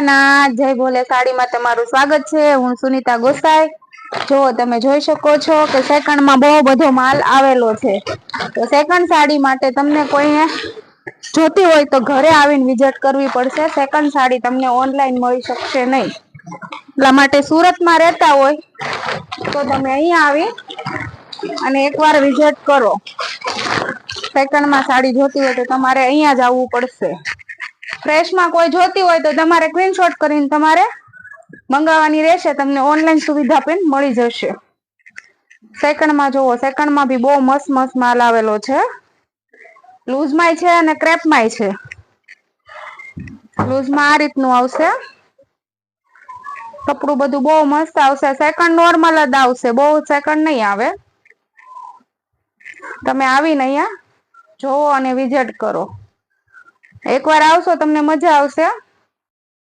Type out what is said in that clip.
ભોળાનાથ જય ભોલે સાડીમાં તમારું સ્વાગત છે। હું સુનિતા ગોસાઈ। જો તમે જોઈ શકો છો કે સેકન્ડમાં બહુ બધો માલ આવેલો છે। તો સેકન્ડ સાડી માટે તમને કોઈને જોતી હોય તો ઘરે આવીને વિઝિટ કરવી પડશે। સેકન્ડ સાડી તમને ઓનલાઈન મળી શકશે નહીં। એટલા માટે સુરતમાં રહેતા હોય તો તમે અહીંયા આવી અને એકવાર વિઝિટ કરો। સેકન્ડમાં સાડી જોતી હોય તો તમારે અહીંયા જ આવવું પડશે। ફ્રેશમાં કોઈ જોતી હોય તો તમારે સ્ક્રીનશોટ કરીને તમારે મંગાવવાની રહેશે। તમને ઓનલાઈન સુવિધા પણ મળી જશે। સેકન્ડમાં જોવો, સેકન્ડમાં બી બહુ મસ્ત મસ્ત માલ આવેલો છે। લૂઝમાંય છે અને ક્રેપમાંય છે। લૂઝમાં આ રીતનું આવશે। કપડું બધું બહુ મસ્ત આવશે। સેકન્ડ નોર્મલ જ આવશે, બહુ સેકન્ડ નહીં આવે। તમે આવીને અહીંયા જોવો અને વિઝિટ કરો। એકવાર આવશો તમને મજા આવશે।